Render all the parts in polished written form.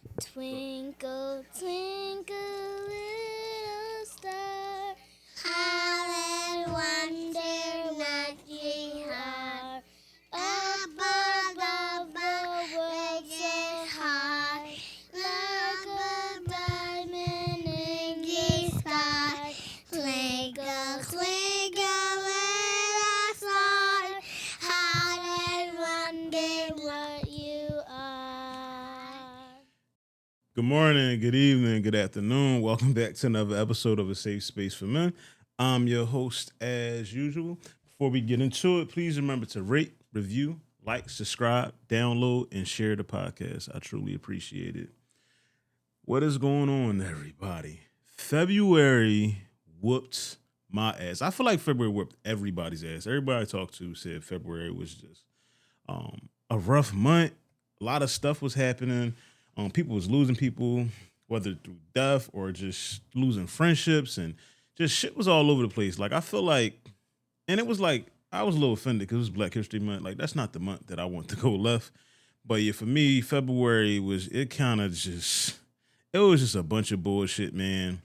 Twinkle, twinkle, little star, how I wonder what you are. Up above the world so high, like a diamond in the sky. Twinkle, twinkle, little star, how I wonder what you are. Good morning, good evening, good afternoon. Welcome back to another episode of A Safe Space for Men. I'm your host as usual. Before we get into it, please remember to rate, review, like, subscribe, download, and share the podcast. I truly appreciate it. What is going on, everybody? February whooped my ass. I feel like February whooped everybody's ass. Everybody I talked to said February was just a rough month. A lot of stuff was happening. People was losing people, whether through death or just losing friendships, and just shit was all over the place. Like I feel like, and it was like I was a little offended because it was Black History Month. Like that's not the month that I want to go left. But yeah, for me, February was it kind of just it was just a bunch of bullshit, man.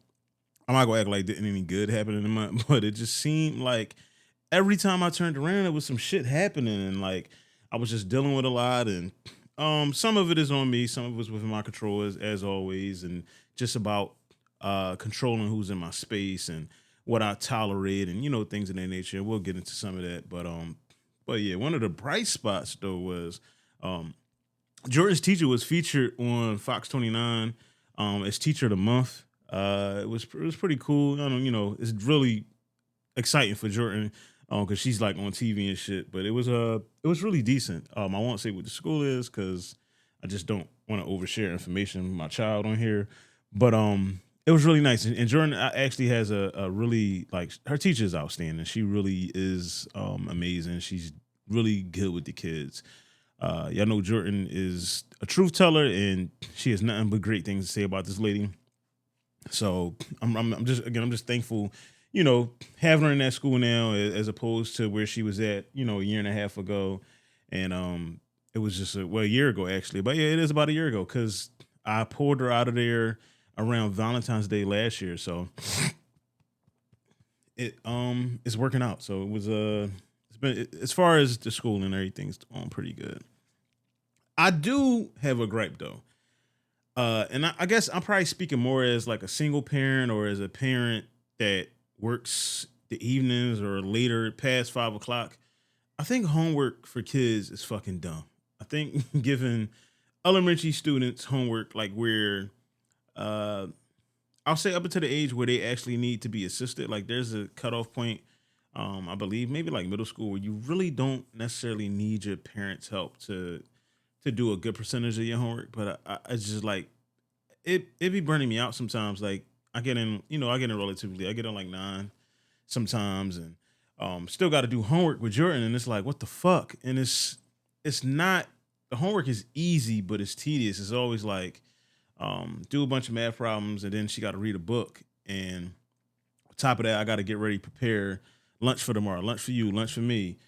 I'm not gonna act like didn't any good happen in the month, but it just seemed like every time I turned around, there was some shit happening, and like I was just dealing with a lot, and some of it is on me, some of it was within my control as always, and just about controlling who's in my space and what I tolerate, and things of that nature. We'll get into some of that, but yeah, one of the bright spots though was um, Jordan's teacher was featured on Fox 29 as Teacher of the Month. It was pretty cool. I don't, it's really exciting for Jordan because she's like on TV and shit. But it was really decent. I won't say what the school is because I just don't want to overshare information with my child on here. But it was really nice. And Jordan actually has a really like her teacher is outstanding. She really is amazing. She's really good with the kids. Y'all know Jordan is a truth teller, and she has nothing but great things to say about this lady. So I'm just thankful, having her in that school now as opposed to where she was at, a year and a half ago, and it was just a year ago actually, but yeah, it is about a year ago because I pulled her out of there around Valentine's Day last year, so it's working out. So it was it's been as far as the school and everything's going pretty good. I do have a gripe though. And I guess I'm probably speaking more as like a single parent or as a parent that works the evenings or later past 5 o'clock. I think homework for kids is fucking dumb. I think giving elementary students homework like where uh I'll say up until the age where they actually need to be assisted, like there's a cutoff point, I believe maybe like middle school where you really don't necessarily need your parents' help to do a good percentage of your homework. But it's just like it be burning me out sometimes. Like I get in relatively, I get in like 9 sometimes, and still got to do homework with Jordan, and it's like what the fuck, and it's not the homework is easy, but it's tedious. It's always like do a bunch of math problems, and then she got to read a book, and on top of that, I got to get ready, prepare lunch for tomorrow, lunch for you, lunch for me,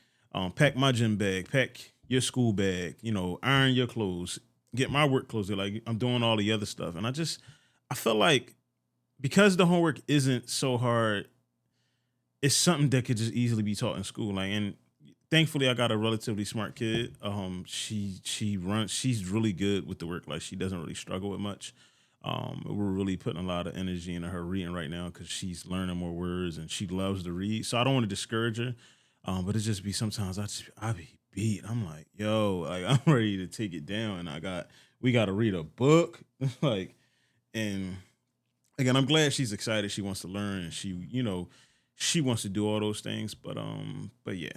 pack my gym bag, pack your school bag, iron your clothes, get my work clothes. Like I'm doing all the other stuff, and I feel like because the homework isn't so hard, it's something that could just easily be taught in school. Like, and thankfully, I got a relatively smart kid. She's really good with the work. Like, she doesn't really struggle with much. We're really putting a lot of energy into her reading right now because she's learning more words and she loves to read. So I don't want to discourage her. But it just be sometimes I be beat. I'm like, yo, like I'm ready to take it down, and we got to read a book, like, and again, I'm glad she's excited. She wants to learn, and she wants to do all those things. But yeah,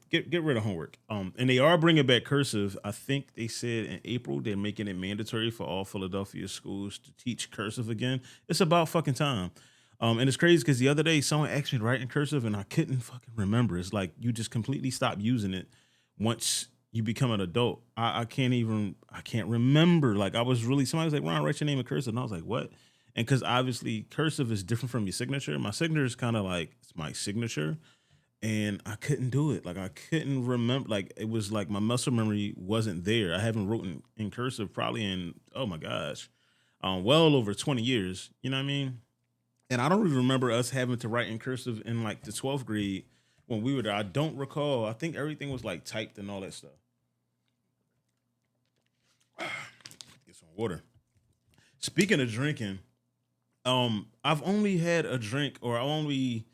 get rid of homework. And they are bringing back cursive. I think they said in April they're making it mandatory for all Philadelphia schools to teach cursive again. It's about fucking time. And it's crazy because the other day someone asked me to write in cursive, and I couldn't fucking remember. It's like you just completely stop using it once you become an adult. I can't remember. Like I was really somebody was like, Ron, write your name in cursive. And I was like, what? And because obviously cursive is different from your signature. My signature is kind of like it's my signature, and I couldn't do it. Like I couldn't remember. Like it was like my muscle memory wasn't there. I haven't written in cursive probably in oh my gosh. well over 20 years. You know what I mean? And I don't even remember us having to write in cursive in like the 12th grade when we were there. I don't recall. I think everything was like typed and all that stuff. Get some water. Speaking of drinking, I've only had a drink, or I only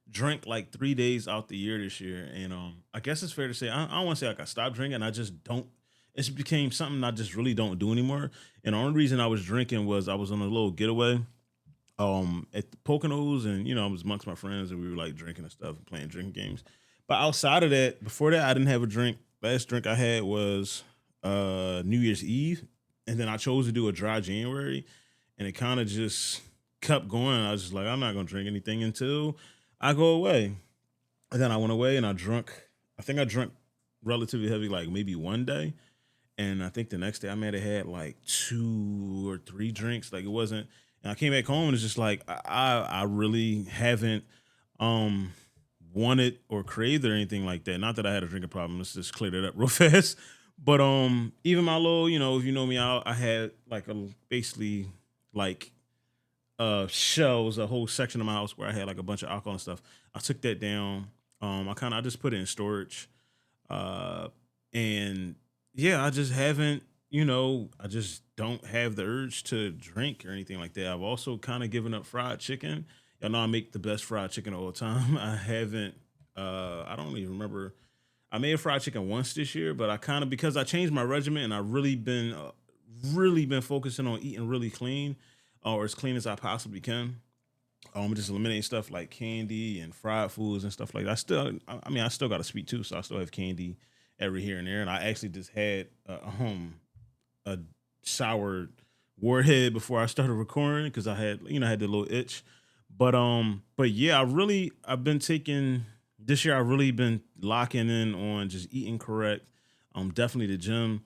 drank like 3 days out the year this year, and I guess it's fair to say I don't want to say like I stopped drinking. I just don't. It just became something I just really don't do anymore. And the only reason I was drinking was I was on a little getaway at the Poconos, and I was amongst my friends, and we were like drinking and stuff and playing drinking games. But outside of that, before that, I didn't have a drink. Last drink I had was New Year's Eve, and then I chose to do a dry January, and it kind of just kept going. I was just like, I'm not gonna drink anything until I go away. And then I went away and I drunk. I think I drank relatively heavy, like maybe one day. And I think the next day I might have had like 2 or 3 drinks. Like it wasn't. And I came back home and it's just like I really haven't wanted or craved or anything like that. Not that I had a drinking problem. Let's just clear that up real fast. But even my little, if you know me, I had like a basically like shelves, a whole section of my house where I had like a bunch of alcohol and stuff. I took that down. I just put it in storage. And yeah, I just haven't, I just don't have the urge to drink or anything like that. I've also kind of given up fried chicken. Y'all know I make the best fried chicken all the time. I haven't, I don't even remember. I made a fried chicken once this year, but I kind of, because I changed my regimen and I really been focusing on eating really clean, or as clean as I possibly can. Just eliminating stuff like candy and fried foods and stuff like that. I still got a sweet tooth, so I still have candy every here and there. And I actually just had a sour warhead before I started recording because I had the little itch. But yeah, I've been taking this year. I've really been locking in on just eating correct. Definitely the gym.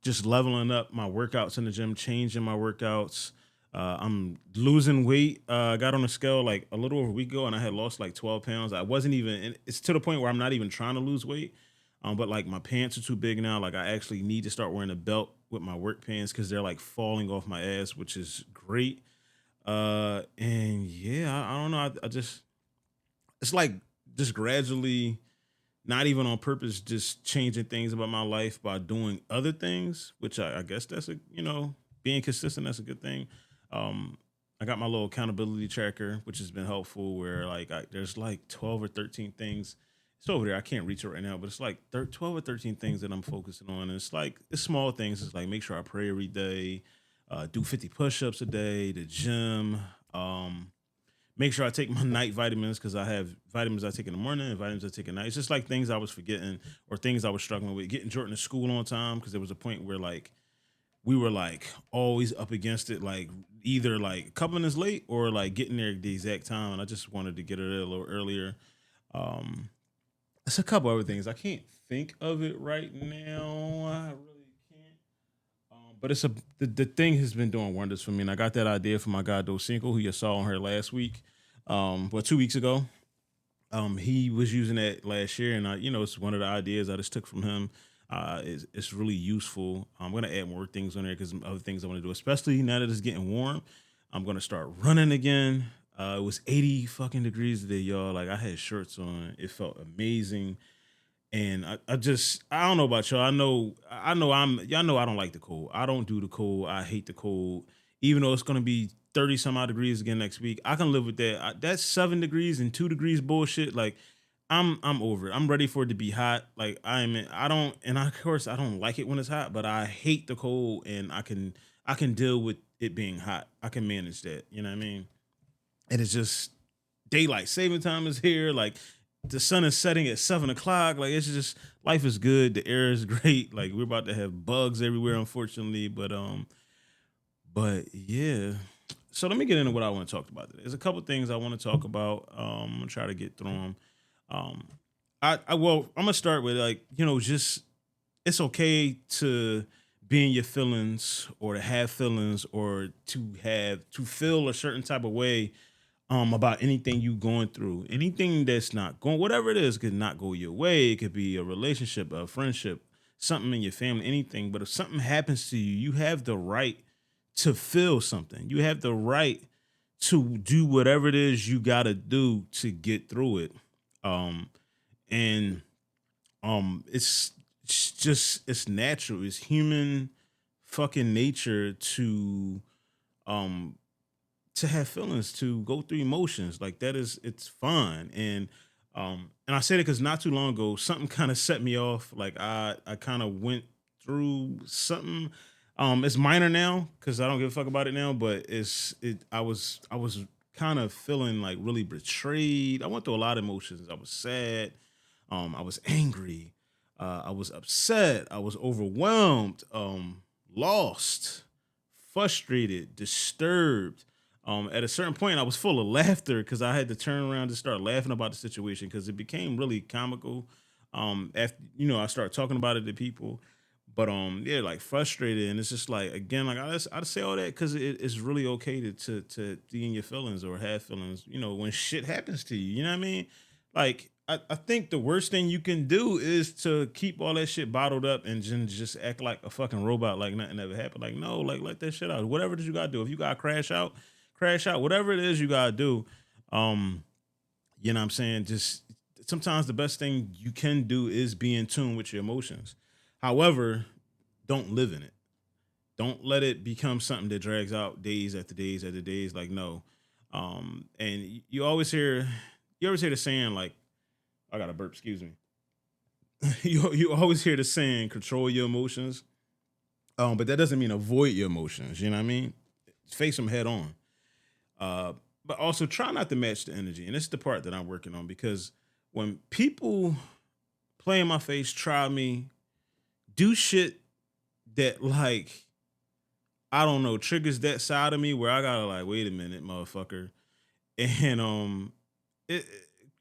Just leveling up my workouts in the gym, changing my workouts. I'm losing weight. I got on a scale like a little over a week ago, and I had lost like 12 pounds. I wasn't even. And it's to the point where I'm not even trying to lose weight. But like my pants are too big now. Like I actually need to start wearing a belt with my work pants because they're like falling off my ass, which is great. And yeah, I don't know. I just it's like just gradually, not even on purpose, just changing things about my life by doing other things, which I guess that's being consistent. That's a good thing. I got my little accountability tracker, which has been helpful. Where like there's like 12 or 13 things. It's over there. I can't reach it right now, but it's like 12 or 13 things that I'm focusing on. And it's like it's small things. It's like make sure I pray every day, do 50 push-ups a day, the gym. Make sure I take my night vitamins because I have vitamins I take in the morning and vitamins I take at night. It's just like things I was forgetting or things I was struggling with. Getting Jordan to school on time because there was a point where like we were like always up against it, like either like a couple minutes late or like getting there at the exact time. And I just wanted to get her there a little earlier. It's a couple other things. I can't think of it right now. I really can't. But the thing has been doing wonders for me, and I got that idea from my guy Docinco, who you saw on her last week, 2 weeks ago. He was using that last year, and it's one of the ideas I just took from him. It's really useful. I'm gonna add more things on there because other things I want to do, especially now that it's getting warm. I'm gonna start running again. It was 80 fucking degrees today, y'all. Like I had shorts on. It felt amazing. And I don't know about y'all. Y'all know I don't like the cold. I don't do the cold. I hate the cold. Even though it's gonna be 30 some odd degrees again next week, I can live with that. That's 7 degrees and 2 degrees bullshit. Like I'm over it. I'm ready for it to be hot. Like I don't, and of course I don't like it when it's hot, but I hate the cold, and I can deal with it being hot. I can manage that. You know what I mean? And it's just daylight saving time is here. Like the sun is setting at 7 o'clock. Like it's just life is good. The air is great. Like we're about to have bugs everywhere, unfortunately. But yeah. So let me get into what I want to talk about today. There's a couple things I want to talk about. I'm gonna try to get through them. Um, I'm gonna start with like just it's okay to be in your feelings or to have feelings or to feel a certain type of way about anything you going through, anything that's not going, whatever it is, could not go your way. It could be a relationship, a friendship, something in your family, anything. But if something happens to you, you have the right to feel something. You have the right to do whatever it is you gotta do to get through it. Um, and it's just it's natural. It's human fucking nature um to have feelings, to go through emotions. Like that is it's fine. And I said it because not too long ago, something kind of set me off. Like I kind of went through something. It's minor now because I don't give a fuck about it now, but I was kind of feeling like really betrayed. I went through a lot of emotions. I was sad. I was angry. I was upset. I was overwhelmed. Lost, frustrated, disturbed. At a certain point, I was full of laughter because I had to turn around and start laughing about the situation because it became really comical. After I started talking about it to people, but yeah, like frustrated, and it's just like again, like I just say all that because it's really okay to be in your feelings or have feelings. When shit happens to you, you know what I mean? Like I think the worst thing you can do is to keep all that shit bottled up and just act like a fucking robot, like nothing ever happened. Like no, like let that shit out. Whatever it is you gotta do. If you gotta crash out. Whatever it is you gotta do. Um, you know what I'm saying? Just sometimes the best thing you can do is be in tune with your emotions. However, don't live in it. Don't let it become something that drags out days after days after days. Like no. And you always hear the saying like I got a burp, excuse me. You always hear the saying control your emotions. But that doesn't mean avoid your emotions, you know what I mean? Face them head on. Uh, but also try not to match the energy. And this is the part that I'm working on because when people play in my face, try me, do shit that like I don't know triggers that side of me where I gotta like wait a minute, motherfucker, and it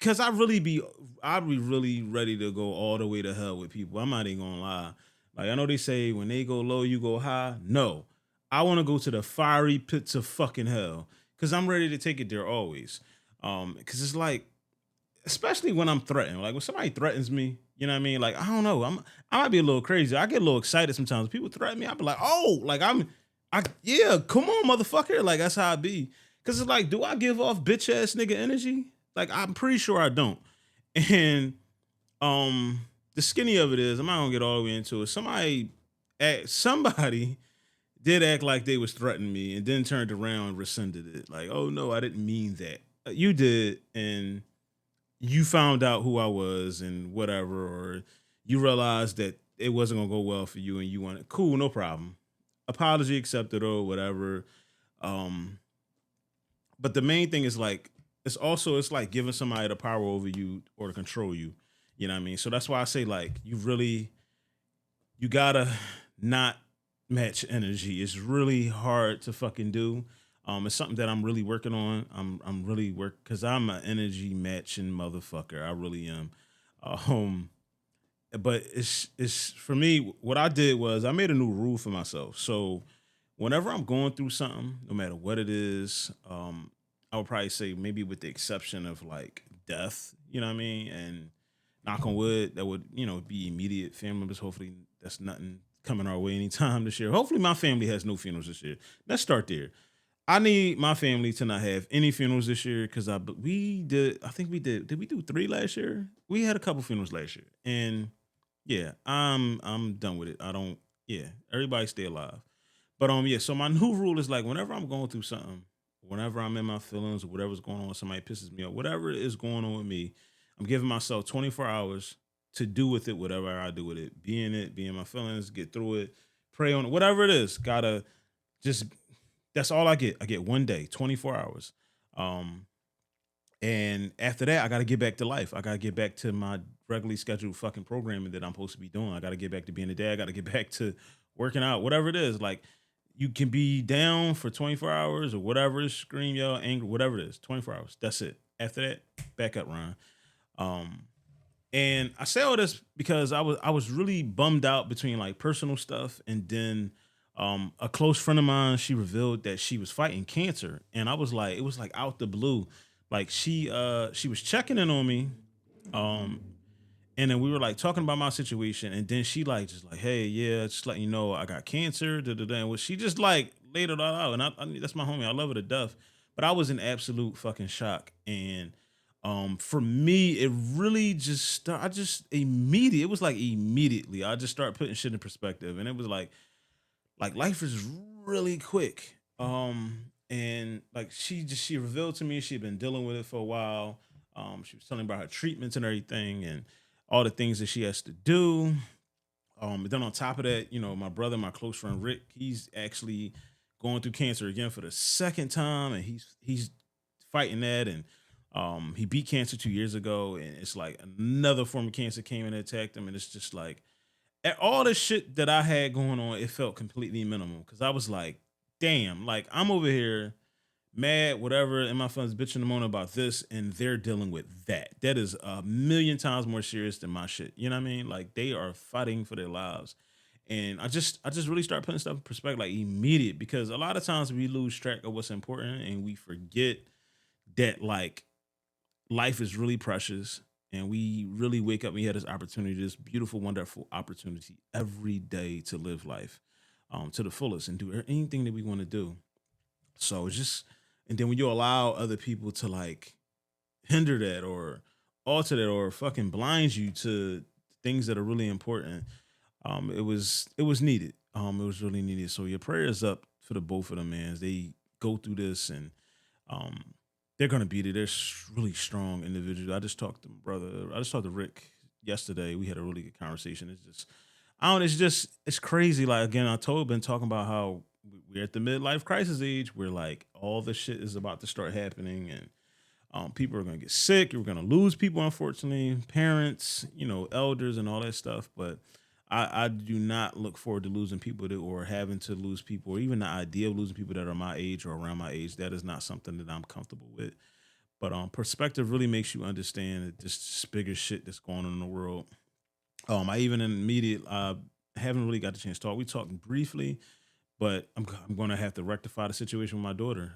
because I'd be really ready to go all the way to hell with people. I'm not even gonna lie. Like I know they say when they go low, you go high. No, I want to go to the fiery pits of fucking hell because I'm ready to take it there always. Because it's like, especially when I'm threatened, like when somebody threatens me, you know what I mean? Like I don't know, I might be a little crazy. I get a little excited sometimes. People threaten me, I be like, oh, like yeah, come on, motherfucker. Like that's how I be. Because it's like, do I give off bitch ass nigga energy? Like I'm pretty sure I don't. And the skinny of it is, I'm not gonna get all the way into it. Somebody did act like they was threatening me and then turned around and rescinded it. Like, oh no, I didn't mean that. You did, and you found out who I was and whatever, or you realized that it wasn't gonna go well for you and you wanted cool, no problem. Apology accepted or whatever. Um, but the main thing is like it's like giving somebody the power over you or to control you. You know what I mean? So that's why I say like you gotta not match energy. It's really hard to fucking do. It's something that I'm really working on. I'm really because I'm an energy matching motherfucker. I really am. Um, but it's for me. What I did was I made a new rule for myself. So whenever I'm going through something, no matter what it is, I would probably say maybe with the exception of like death. You know what I mean? And knock on wood, that would be immediate family members. Hopefully, that's nothing coming our way anytime this year. Hopefully, my family has no funerals this year. Let's start there. I need my family to not have any funerals this year because we did. I think we did. Did we do three last year? We had a couple funerals last year, and yeah, I'm done with it. I don't. Yeah, everybody stay alive. But yeah. So my new rule is like whenever I'm going through something, whenever I'm in my feelings or whatever's going on, somebody pisses me off, whatever is going on with me, I'm giving myself 24 hours to do with it whatever I do with it. Be in it, be in my feelings, get through it, pray on it, whatever it is. Gotta just that's all I get. I get one day, 24 hours. Um, and after that, I gotta get back to life. I gotta get back to my regularly scheduled fucking programming that I'm supposed to be doing. I gotta get back to being a dad. I gotta get back to working out, whatever it is. Like you can be down for 24 hours or whatever, scream, yell, angry, whatever it is, 24 hours. That's it. After that, back up, Ryan. Um, and I say all this because I was really bummed out between like personal stuff and then a close friend of mine, she revealed that she was fighting cancer. And I was like, it was like out the blue. Like she was checking in on me. Um and then we were like talking about my situation, and then she like just like, hey, yeah, just letting you know I got cancer. Da, da, da. And she just like laid it all out, and that's my homie. I love her to death, but I was in absolute fucking shock. And for me, it really just I just immediate. It was like immediately. I just started putting shit in perspective, and it was like life is really quick. And like she revealed to me she had been dealing with it for a while. She was telling me about her treatments and everything, and all the things that she has to do. But then on top of that, my brother, my close friend Rick, he's actually going through cancer again for the second time, and he's fighting that. And he beat cancer 2 years ago, and it's like another form of cancer came and attacked him, and it's just like all the shit that I had going on, it felt completely minimal because I was like, damn, like I'm over here mad, whatever, and my friends bitching and moaning about this, and they're dealing with that. That is a million times more serious than my shit. You know what I mean? Like they are fighting for their lives. And I just really start putting stuff in perspective like immediate because a lot of times we lose track of what's important and we forget that like life is really precious and we really wake up and we have this opportunity, this beautiful, wonderful opportunity every day to live life to the fullest and do anything that we want to do. So it's just, and then when you allow other people to like hinder that or alter that or fucking blind you to things that are really important, it was needed. It was really needed. So your prayers up for the both of them, man. As they go through this and um, they're gonna beat it. They're really strong individuals. I just talked to my brother. I just talked to Rick yesterday. We had a really good conversation. It's just, I don't. It's just, it's crazy. Like again, been talking about how we're at the midlife crisis age, where like all the shit is about to start happening, and people are gonna get sick. We're gonna lose people, unfortunately, parents, elders, and all that stuff. But I do not look forward to losing people or having to lose people, or even the idea of losing people that are my age or around my age. That is not something that I'm comfortable with. But perspective really makes you understand that this bigger shit that's going on in the world. I even in immediate haven't really got the chance to talk. We talked briefly, but I'm going to have to rectify the situation with my daughter.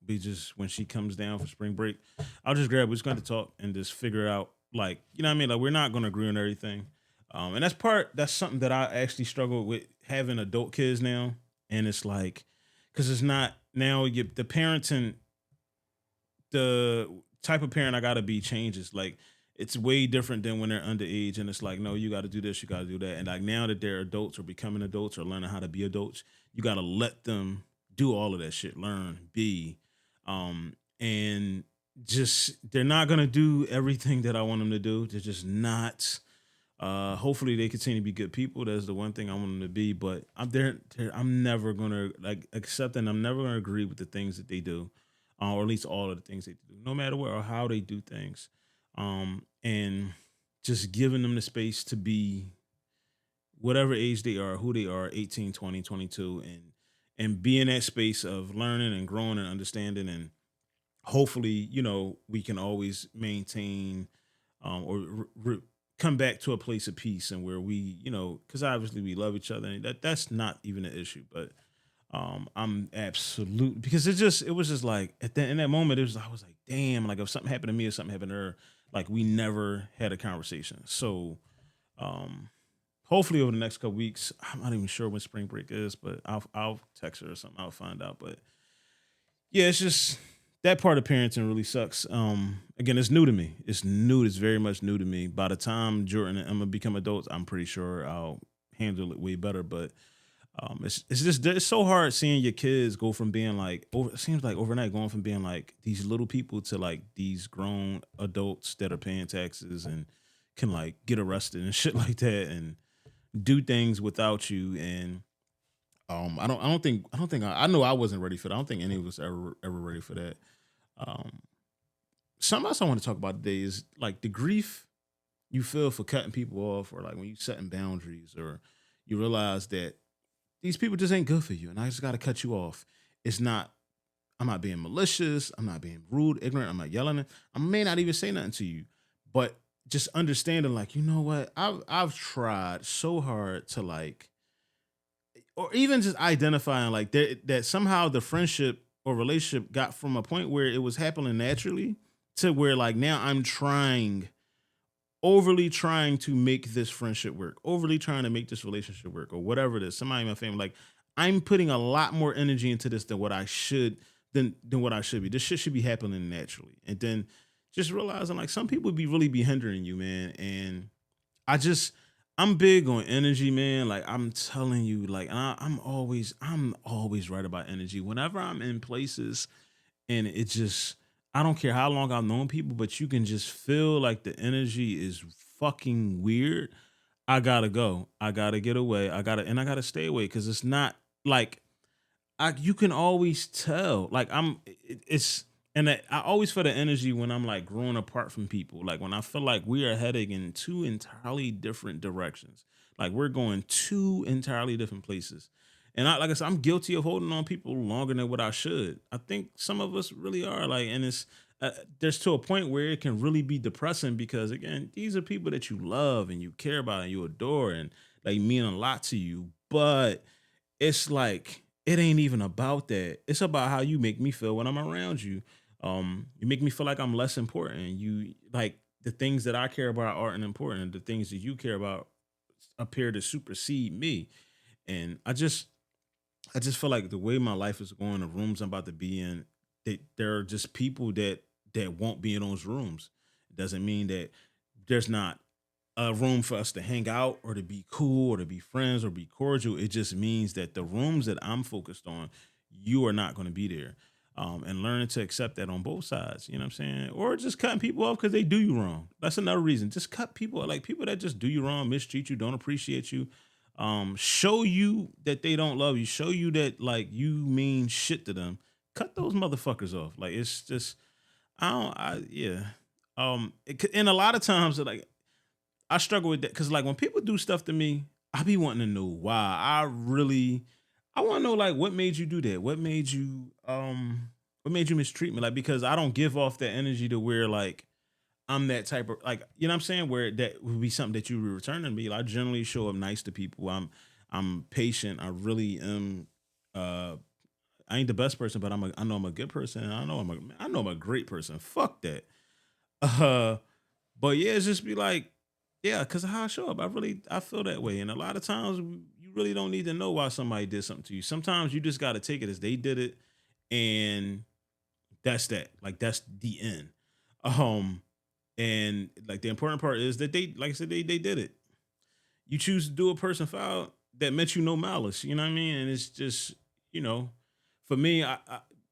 We just when she comes down for spring break, I'll just grab. We're just going to talk and just figure out, like, you know what I mean. Like we're not going to agree on everything, and that's something that I actually struggle with having adult kids now, and it's like because it's not now the parenting, the type of parent I gotta be changes. Like it's way different than when they're underage, and it's like, no, you got to do this, you got to do that. And like now that they're adults or becoming adults or learning how to be adults, you got to let them do all of that shit, learn, be, and just they're not gonna do everything that I want them to do. They're just not. Hopefully they continue to be good people. That's the one thing I want them to be. But I'm never gonna like accept, and I'm never gonna agree with the things that they do, or at least all of the things they do, no matter what or how they do things. And just giving them the space to be whatever age they are, who they are, 18, 20, 22, and be in that space of learning and growing and understanding. And hopefully, we can always maintain or come back to a place of peace and where we, because obviously we love each other, and that's not even an issue. But I'm absolute because it was just like in that moment I was like, damn, like if something happened to me or something happened to her, like we never had a conversation. So um hopefully over the next couple weeks, I'm not even sure when spring break is, but I'll text her or something. I'll find out. But yeah, it's just that part of parenting really sucks. Again, it's new to me. It's new. It's very much new to me. By the time Jordan and Emma become adults, I'm pretty sure I'll handle it way better. But it's just it's so hard seeing your kids go from being like it seems like overnight going from being like these little people to like these grown adults that are paying taxes and can like get arrested and shit like that and do things without you. And I know I wasn't ready for that. I don't think any of us ever ready for that. Um, Something else I want to talk about today is like the grief you feel for cutting people off, or like when you setting boundaries, or you realize that these people just ain't good for you, and I just got to cut you off. It's not. I'm not being malicious. I'm not being rude, ignorant. I'm not yelling. I may not even say nothing to you, but just understanding, like, you know what? I've tried so hard to like, or even just identifying like that somehow the friendship or relationship got from a point where it was happening naturally to where like now I'm trying overly trying to make this friendship work, overly trying to make this relationship work, or whatever it is. Somebody in my family, like I'm putting a lot more energy into this than what I should than what I should be. This shit should be happening naturally. And then just realizing like some people be hindering you, man. And I just I'm big on energy, man. Like I'm telling you, like I'm always right about energy. Whenever I'm in places and it just I don't care how long I've known people, but you can just feel like the energy is fucking weird. I gotta go. I gotta get away. I gotta stay away because it's not like you can always tell. Like it's and I always feel the energy when I'm like growing apart from people. Like when I feel like we are heading in two entirely different directions. Like we're going two entirely different places. And like I said, I'm guilty of holding on people longer than what I should. I think some of us really are like, and it's there's to a point where it can really be depressing because again, these are people that you love and you care about and you adore and like mean a lot to you. But it's like it ain't even about that. It's about how you make me feel when I'm around you. You make me feel like I'm less important. You like the things that I care about aren't important. The things that you care about appear to supersede me. And I just feel like the way my life is going, the rooms I'm about to be in, there are just people that won't be in those rooms. It doesn't mean that there's not a room for us to hang out or to be cool or to be friends or be cordial. It just means that the rooms that I'm focused on, you are not going to be there. And learning to accept that on both sides, you know what I'm saying? Or just cutting people off because they do you wrong. That's another reason. Just cut people, like people that just do you wrong, mistreat you, don't appreciate you, show you that they don't love you, show you that like you mean shit to them. Cut those motherfuckers off. Like it's just, I don't, I, yeah. And a lot of times, like I struggle with that because like when people do stuff to me, I be wanting to know why. I want to know like what made you do that? What made you mistreat me? Like because I don't give off that energy to where like I'm that type of like you know what I'm saying where that would be something that you would return to me. Like, I generally show up nice to people. I'm patient. I really am. Uh, I ain't the best person, but I know I'm a good person, and I know I'm a great person. Fuck that. Uh, but yeah, it's just be like, yeah, because of how I show up. I feel that way. And a lot of times you really don't need to know why somebody did something to you. Sometimes you just gotta take it as they did it, and that's that. Like that's the end. Um, and like the important part is that they, like I said, they did it. You choose to do a person foul that meant you no malice. You know what I mean? And it's just, you know, for me, I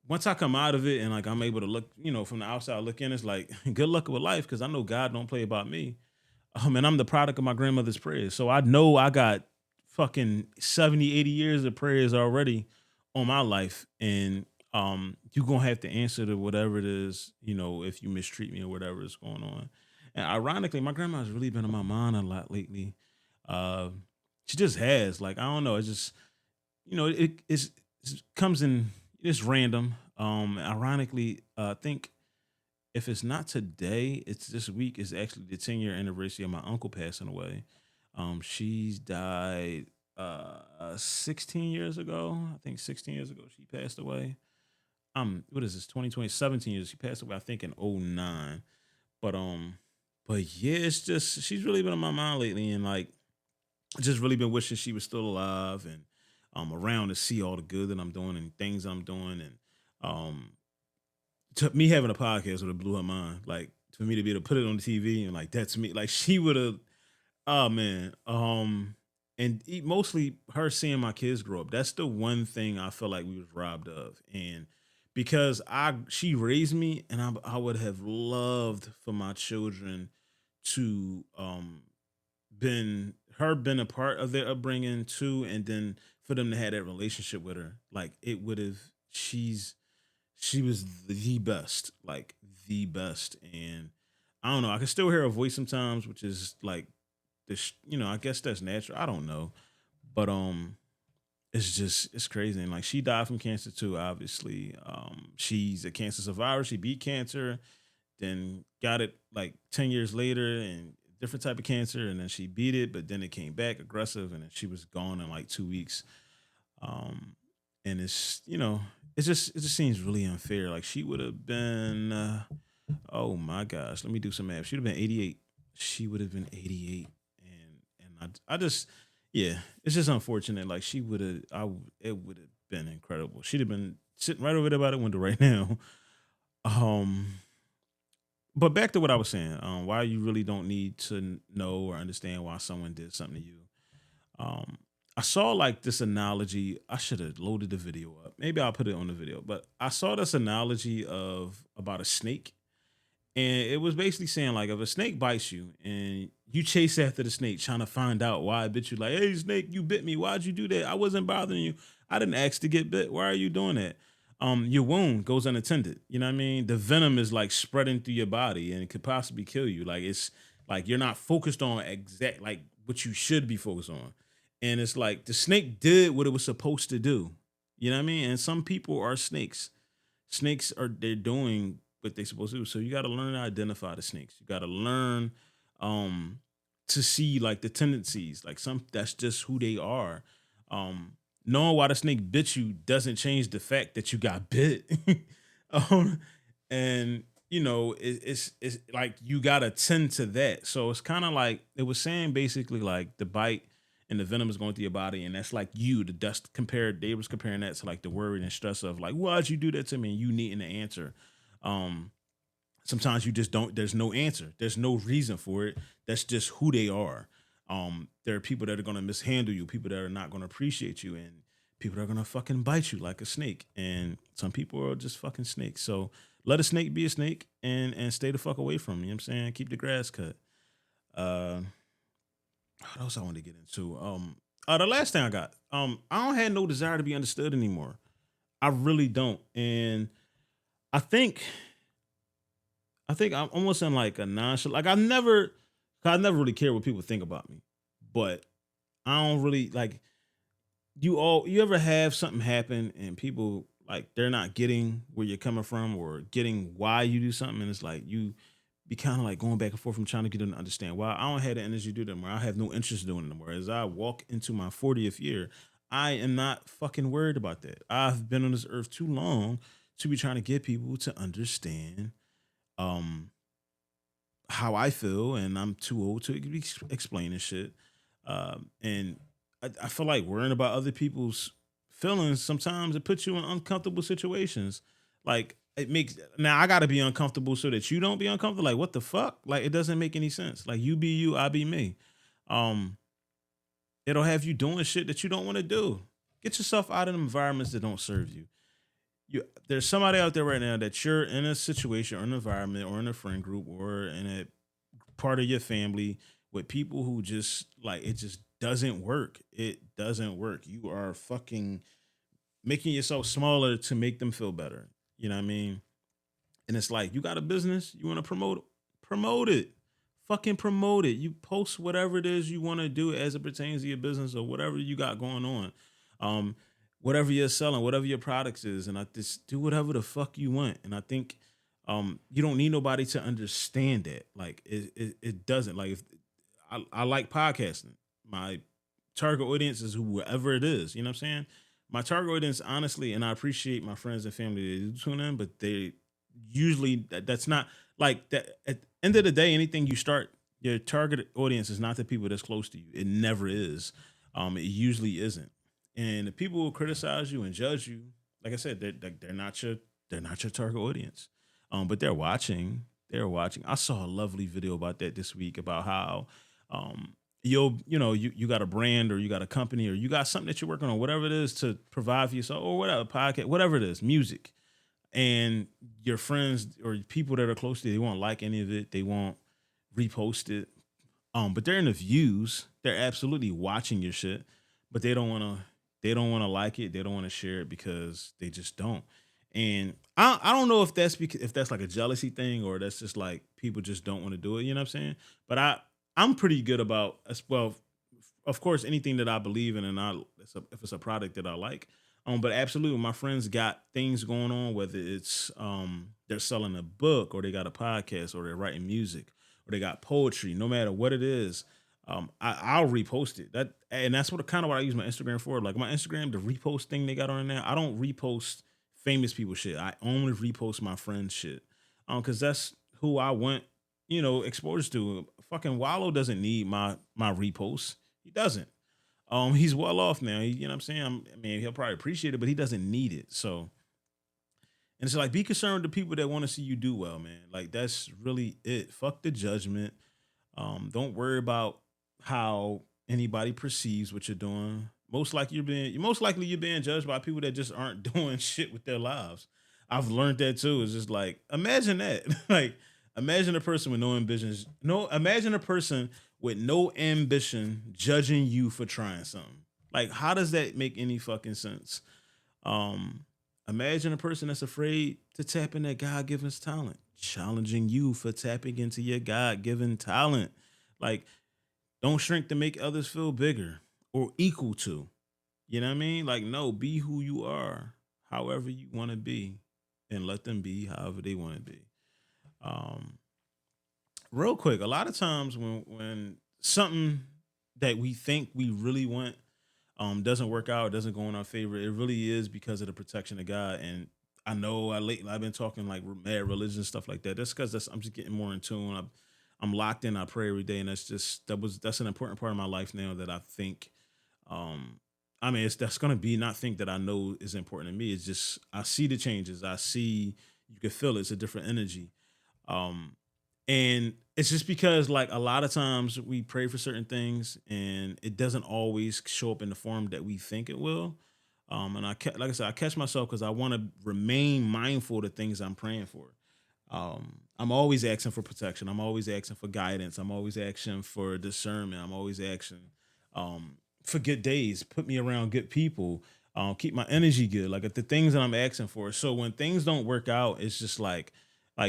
once I come out of it and like I'm able to look, from the outside look in, it's like good luck with life because I know God don't play about me. And I'm the product of my grandmother's prayers. So I know I got fucking 70, 80 years of prayers already on my life. And you're gonna have to answer to whatever it is, if you mistreat me or whatever is going on. And ironically, my grandma's really been on my mind a lot lately. Uh, she just has. Like, I don't know, it's just, it comes in it's random. Ironically, I think if it's not today, it's this week is actually the 10-year anniversary of my uncle passing away. She's died 16 years ago. I think 16 years ago she passed away. What is this? 2020, 17 years. She passed away, I think, in '09. But yeah, it's just she's really been on my mind lately and like just really been wishing she was still alive and around to see all the good that I'm doing and things I'm doing and um me having a podcast would have blew her mind. Like for me to be able to put it on the TV and like that's me. Like she would have. Oh man. And mostly her seeing my kids grow up. That's the one thing I feel like we was robbed of. And because she raised me, and I would have loved for my children to been a part of their upbringing too, and then for them to have that relationship with her. Like it would have. She was the best, like the best. And I don't know. I can still hear her voice sometimes, which is like this. I guess that's natural. I don't know, but it's crazy. And like she died from cancer too. Obviously, she's a cancer survivor. She beat cancer, then got it like 10 years later, and different type of cancer, and then she beat it, but then it came back aggressive, and then she was gone in like 2 weeks. Um, and it just seems really unfair. Like she would have been, oh my gosh, let me do some math. She'd have been 88. She would have been 88, and I just, Yeah, it's just unfortunate. Like she would have, it would have been incredible. She'd have been sitting right over there by the window right now. Um, but back to what I was saying. Why you really don't need to know or understand why someone did something to you. Um, I saw like this analogy. I should have loaded the video up. Maybe I'll put it on the video. But I saw this analogy of about a snake, and it was basically saying like if a snake bites you and you chase after the snake trying to find out why it bit you, like, hey snake, you bit me. Why'd you do that? I wasn't bothering you. I didn't ask to get bit. Why are you doing that? Your wound goes unattended. You know what I mean? The venom is like spreading through your body and it could possibly kill you. Like it's like you're not focused on exact like what you should be focused on. And it's like the snake did what it was supposed to do. You know what I mean? And some people are snakes. Snakes are they're doing what they're supposed to do. So you got to learn to identify the snakes. You got to learn um to see like the tendencies. Like some that's just who they are. Um Knowing why the snake bit you doesn't change the fact that you got bit. um and you know it's like you got to tend to that. So it's kind of like it was saying basically like the bite and the venom is going through your body, and that's like you. The dust compared, they was comparing that to like the worry and stress of like, why'd you do that to me? And you needing the answer. Um, Sometimes you just don't. There's no answer. There's no reason for it. That's just who they are. There are people that are gonna mishandle you, people that are not gonna appreciate you, and people that are gonna fucking bite you like a snake. And some people are just fucking snakes. So let a snake be a snake and stay the fuck away from 'em, you know what I'm saying? Keep the grass cut. Uh what else I want to get into? The last thing I got. I don't have no desire to be understood anymore. I really don't. And I think I'm almost in like a nonchalant. Like I never really care what people think about me. But I don't really like you ever have something happen and people like they're not getting where you're coming from or getting why you do something, and it's like you be kind of like going back and forth from trying to get them to understand why. I don't have the energy to do that anymore. I have no interest in doing it anymore. As I walk into my 40th year, I am not fucking worried about that. I've been on this earth too long to be trying to get people to understand um how I feel, and I'm too old to explain this shit. And I feel like worrying about other people's feelings sometimes it puts you in uncomfortable situations. Like it makes now I gotta be uncomfortable so that you don't be uncomfortable. Like what the fuck? Like it doesn't make any sense. Like you be you, I be me. Um, it'll have you doing shit that you don't want to do. Get yourself out of environments that don't serve you. There's somebody out there right now that you're in a situation or an environment or in a friend group or in a part of your family with people who just like it just doesn't work. It doesn't work. You are fucking making yourself smaller to make them feel better. You know what I mean? And it's like you got a business, you want to promote it, promote it. Fucking promote it. You post whatever it is you want to do as it pertains to your business or whatever you got going on. Um, Whatever you're selling, whatever your products is, and I just do whatever the fuck you want. And I think you don't need nobody to understand that. Like it doesn't. Like if I like podcasting. My target audience is whoever it is. You know what I'm saying? My target audience, honestly, and I appreciate my friends and family that do tune in, but they usually that's not like that. At the end of the day, anything you start, your target audience is not the people that's close to you. It never is. It usually isn't. And the people who criticize you and judge you, like I said, they're not your target audience. But they're watching. They're watching. I saw a lovely video about that this week about how you got a brand or you got a company or you got something that you're working on, whatever it is to provide for yourself or whatever podcast, whatever it is, music, and your friends or people that are close to you, they won't like any of it, they won't repost it. But they're in the views, they're absolutely watching your shit, but they don't want to like it, they don't want to share it because they just don't. And I don't know if that's because if that's like a jealousy thing or that's just like people just don't want to do it. You know what I'm saying? But I'm pretty good about as well. Of course, anything that I believe in, and if it's a product that I like, but absolutely, my friends got things going on. Whether it's they're selling a book, or they got a podcast, or they're writing music, or they got poetry. No matter what it is, I'll repost it. That's what kind of what I use my Instagram for. Like my Instagram, the repost thing they got on there. I don't repost famous people shit. I only repost my friends shit, because that's who I want. Exposed to. Fucking Wallow doesn't need my reposts. He doesn't. He's well off now. You know what I'm saying? I mean, he'll probably appreciate it, but he doesn't need it. So, and it's like, be concerned with the people that want to see you do well, man. Like, that's really it. Fuck the judgment. Don't worry about how anybody perceives what you're doing. Most likely you're being judged by people that just aren't doing shit with their lives. I've learned that too. It's just like, imagine that. Like, imagine a person with no ambitions. No, imagine a person with no ambition judging you for trying something. Like, how does that make any fucking sense? Um, Imagine a person that's afraid to tap in that God given talent, challenging you for tapping into your God given talent. Like, don't shrink to make others feel bigger or equal to. You know what I mean? Like, no, be who you are, however you want to be, and let them be however they want to be. Um, Real quick, a lot of times when something that we think we really want doesn't work out, doesn't go in our favor, it really is because of the protection of God. And I know I've been talking like mad religion and stuff like that. That's because I'm just getting more in tune. I'm locked in. I pray every day, and that's an important part of my life now that I think. Um, I mean, it's that's gonna be not think that I know is important to me. It's just I see the changes. I see you can feel it. It's a different energy. Um, and it's just because like a lot of times we pray for certain things and it doesn't always show up in the form that we think it will. And like I said, I catch myself because I want to remain mindful of the things I'm praying for. I'm always asking for protection. I'm always asking for guidance. I'm always asking for discernment. I'm always asking for good days. Put me around good people. Keep my energy good. Like the things that I'm asking for. So when things don't work out, it's just like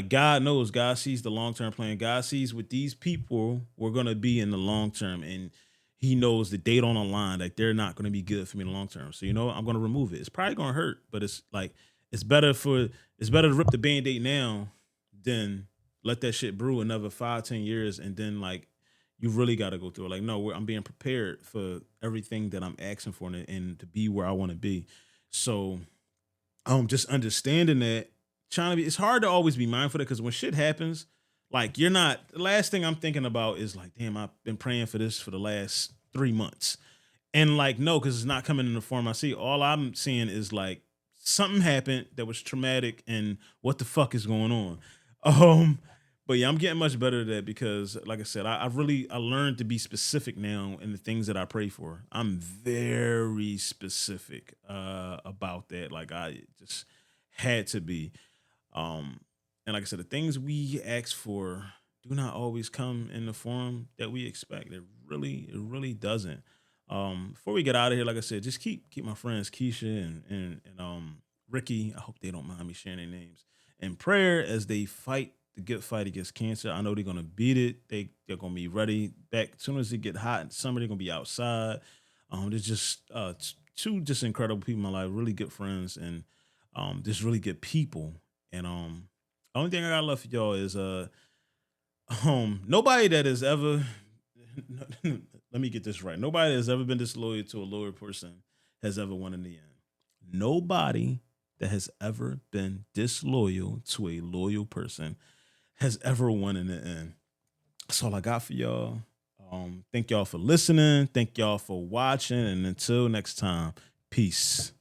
God knows, God sees the long term plan. God sees with these people we're gonna be in the long term, and He knows the date on the line. Like they're not gonna be good for me in the long term. So you know what? I'm gonna remove it. It's probably gonna hurt, but it's like it's better for it's better to rip the band-aid now than let that shit brew another 5, 10 years, and then like you really got to go through it. Like no, I'm being prepared for everything that I'm asking for and to be where I want to be. So just understanding that, trying to be, it's hard to always be mindful of it because when shit happens, like you're not, the last thing I'm thinking about is like, damn, I've been praying for this for the last 3 months. And like, no, because it's not coming in the form I see. All I'm seeing is like something happened that was traumatic and what the fuck is going on. Um, but yeah, I'm getting much better at that because, like I said, I learned to be specific now in the things that I pray for. I'm very specific about that. Like I just had to be. Um, and like I said, the things we ask for do not always come in the form that we expect. It really doesn't. Before we get out of here, like I said, just keep my friends Keisha and Ricky. I hope they don't mind me sharing their names in prayer as they fight the good fight against cancer. I know they're gonna beat it. They're gonna be ready. Back as soon as it get hot in summer, they're gonna be outside. There's just two just incredible people in my life, really good friends, and just really good people. And only thing I got left for y'all is nobody that has ever let me get this right. Nobody that has ever been disloyal to a loyal person has ever won in the end. Nobody that has ever been disloyal to a loyal person has ever won in the end. That's all I got for y'all. Thank y'all for listening. Thank y'all for watching. And until next time, peace.